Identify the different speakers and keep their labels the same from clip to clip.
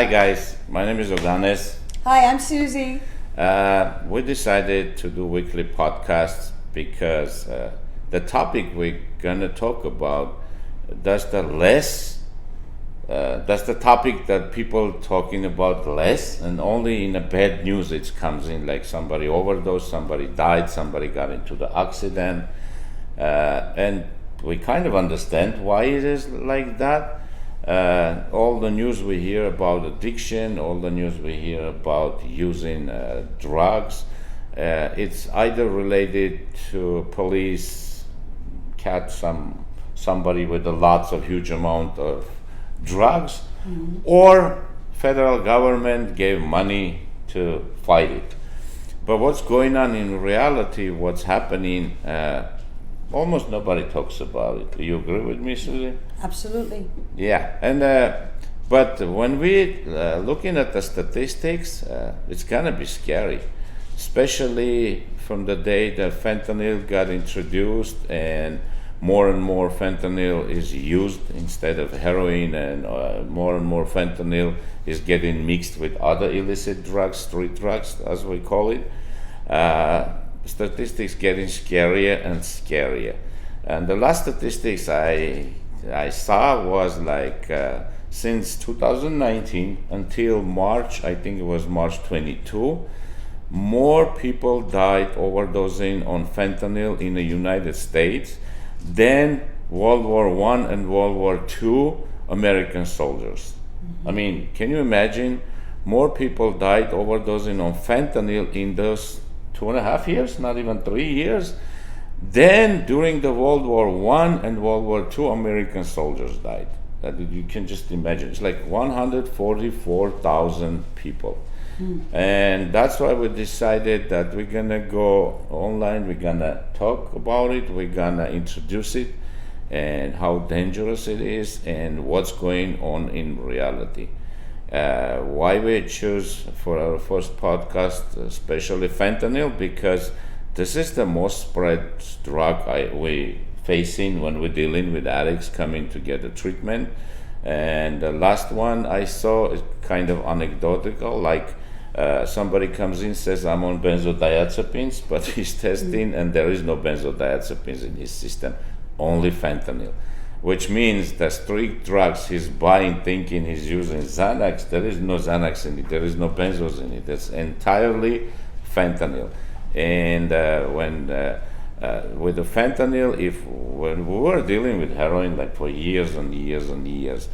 Speaker 1: Hi guys, my name is Oganes.
Speaker 2: Hi, I'm Susie.
Speaker 1: We decided to do weekly podcasts because the topic we're gonna talk about that's the topic that people talking about less, and only in a bad news it comes in, like somebody overdosed, somebody died, somebody got into the accident, and we kind of understand why it is like that. All the news we hear about addiction, all the news we hear about using drugs, it's either related to police catch somebody with a lots of huge amount of drugs, or federal government gave money to fight it. But what's going on in reality, what's happening, almost nobody talks about it. Do you agree with me, Susie?
Speaker 2: Absolutely.
Speaker 1: Yeah, and but when we looking at the statistics, it's gonna be scary, especially from the day that fentanyl got introduced and more fentanyl is used instead of heroin, and more fentanyl is getting mixed with other illicit drugs, street drugs, as we call it. Statistics getting scarier and scarier. And the last statistics I saw was like since 2019 until March, I think it was March 22, more people died overdosing on fentanyl in the United States than World War I and World War II American soldiers. I mean, can you imagine? More people died overdosing on fentanyl in those 2.5 years, not even 3 years, than during the World War I and World War II American soldiers died. That you can just imagine. It's like 144,000 people. And that's why we decided that we're gonna go online, we're gonna talk about it, we're gonna introduce it, and how dangerous it is, and what's going on in reality. Why we choose for our first podcast, especially fentanyl, because this is the most spread drug we facing when we're dealing with addicts coming to get a treatment. And the last one I saw is kind of anecdotal, like somebody comes in, says I'm on benzodiazepines, but he's testing and there is no benzodiazepines in his system, only fentanyl, which means the street drugs he's buying thinking he's using Xanax, there is no Xanax in it, there is no benzos in it, it's entirely fentanyl. And with the fentanyl, when we were dealing with heroin like for years and years and years,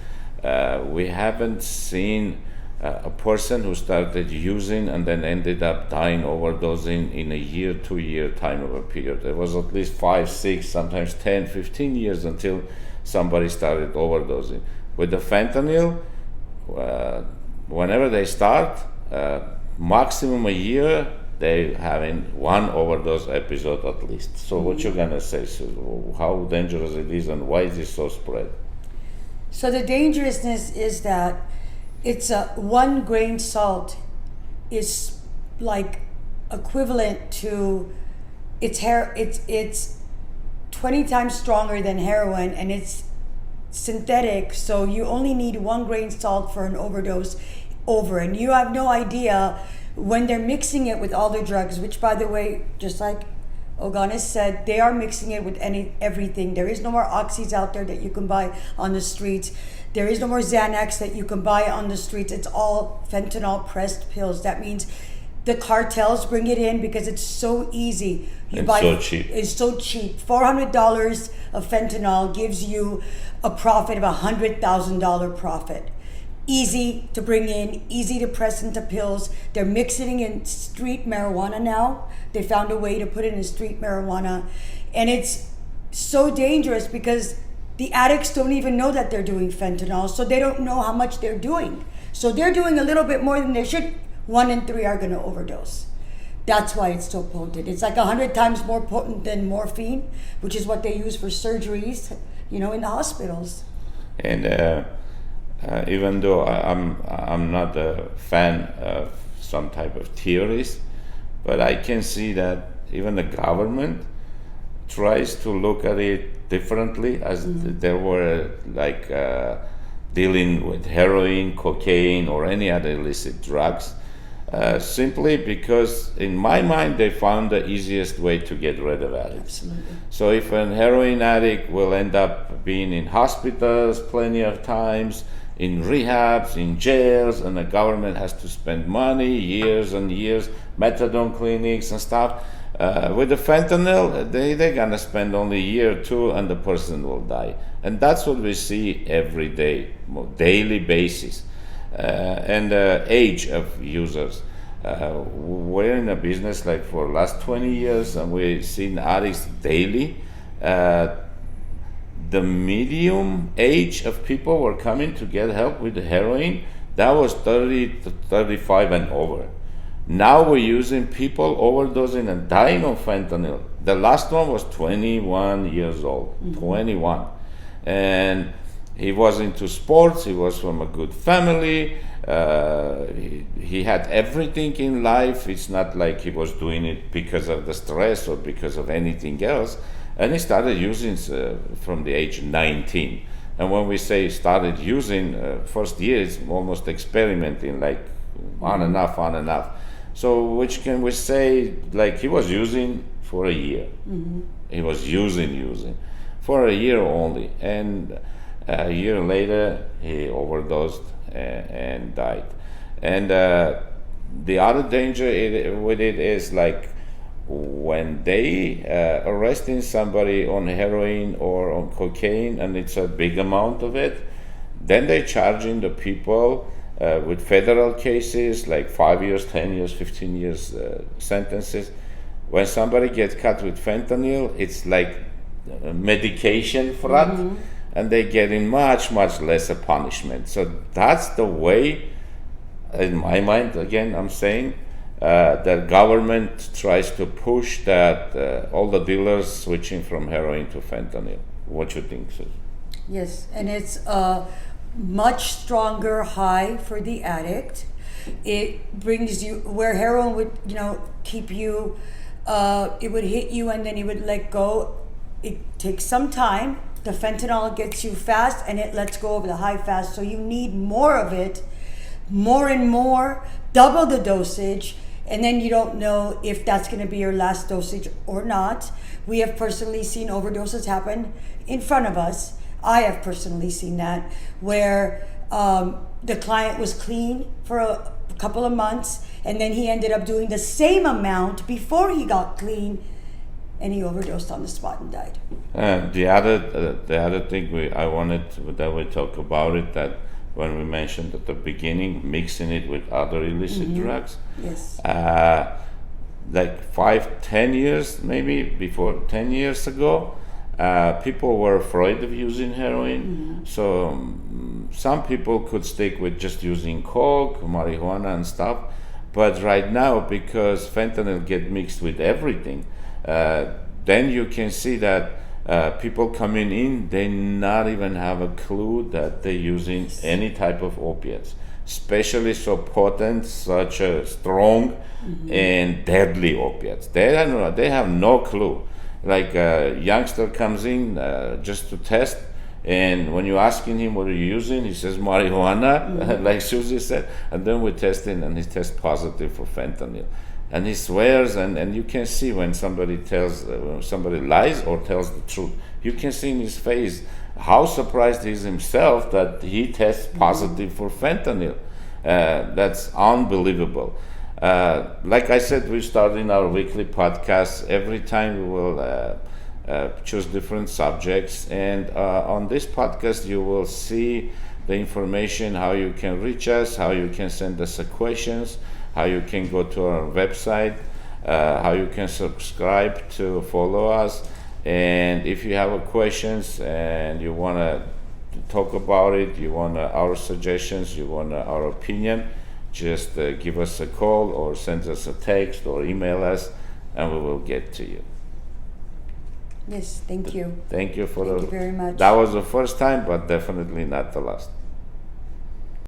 Speaker 1: we haven't seen a person who started using and then ended up dying overdosing in a year, 2 year time of a period. There was at least 5, 6, sometimes 10, 15 years until somebody started overdosing. With the fentanyl, whenever they start, maximum a year, they having one overdose episode at least. So what you gonna say, Sue? How dangerous it is and why is it so spread?
Speaker 2: So the dangerousness is that it's a 1 grain salt is like equivalent to it's 20 times stronger than heroin, and it's synthetic, so you only need 1 grain salt for an overdose over, and you have no idea when they're mixing it with all the drugs, which by the way, just like Oganes said, they are mixing it with everything. There is no more oxys out there that you can buy on the streets. There is no more Xanax that you can buy on the streets. It's all fentanyl pressed pills. That means the cartels bring it in because it's so easy.
Speaker 1: So cheap.
Speaker 2: It's so cheap. $400 of fentanyl gives you a profit of $100,000 profit. Easy to bring in, easy to press into pills. They're mixing in street marijuana now. They found a way to put it in street marijuana. And it's so dangerous because the addicts don't even know that they're doing fentanyl, so they don't know how much they're doing. So they're doing a little bit more than they should. 1 in 3 are going to overdose. That's why it's so potent. It's like 100 times more potent than morphine, which is what they use for surgeries, in the hospitals.
Speaker 1: And even though I'm not a fan of some type of theories, but I can see that even the government tries to look at it differently, as there were like dealing with heroin, cocaine, or any other illicit drugs, simply because, in my mind, they found the easiest way to get rid of addicts.
Speaker 2: Absolutely.
Speaker 1: So if an heroin addict will end up being in hospitals plenty of times, in rehabs, in jails, and the government has to spend money, years and years, methadone clinics and stuff. With the fentanyl, they're gonna spend only a year or two and the person will die. And that's what we see every day, daily basis. And the age of users. We're in a business like for last 20 years and we've seen addicts daily. The medium age of people who are coming to get help with the heroin, that was 30 to 35 and over. Now we're using people overdosing and dying of fentanyl. The last one was 21 years old, 21. And he was into sports, he was from a good family, he had everything in life. It's not like he was doing it because of the stress or because of anything else. And he started using from the age of 19. And when we say started using, first year it's almost experimenting, like on and off, on and off. So which can we say, like he was using for a year. He was using for a year only. And a year later, he overdosed and died. And the other danger with it is like when they arresting somebody on heroin or on cocaine, and it's a big amount of it, then they're charging the people with federal cases like 5 years, 10 years, 15 years sentences. When somebody gets caught with fentanyl, it's like medication fraud, and they're getting much, much lesser punishment. So that's the way, in my mind, again, I'm saying, the government tries to push that all the dealers switching from heroin to fentanyl. What you think, Susan?
Speaker 2: Yes, and it's a much stronger high for the addict. It brings you where heroin would, keep you. It would hit you and then you would let go. It takes some time. The fentanyl gets you fast and it lets go of the high fast. So you need more of it, more and more, double the dosage, and then you don't know if that's going to be your last dosage or not. We have personally seen overdoses happen in front of us. I have personally seen that, where the client was clean for a couple of months, and then he ended up doing the same amount before he got clean, and he overdosed on the spot and died.
Speaker 1: The other thing I wanted that we talk about it, that when we mentioned at the beginning, mixing it with other illicit drugs.
Speaker 2: Yes.
Speaker 1: Like 5-10 years, maybe before 10 years ago, people were afraid of using heroin. So some people could stick with just using coke, marijuana and stuff. But right now, because fentanyl get mixed with everything, then you can see that people coming in, they not even have a clue that they're using any type of opiates, especially so potent, such a strong and deadly opiates. They have no clue. Like a youngster comes in just to test, and when you're asking him what are you using, he says marijuana, like Susie said, and then we test him and he tests positive for fentanyl. And he swears, and you can see when somebody lies or tells the truth. You can see in his face how surprised he is himself that he tests positive for fentanyl. That's unbelievable. Like I said, we're starting our weekly podcast. Every time we will choose different subjects. And on this podcast, you will see the information, how you can reach us, how you can send us questions, how you can go to our website, how you can subscribe to follow us. And if you have questions and you want to talk about it, you want our suggestions, you want our opinion, just give us a call or send us a text or email us, and we will get to you.
Speaker 2: Yes, thank you.
Speaker 1: Thank you
Speaker 2: Thank you very much.
Speaker 1: That was the first time, but definitely not the last.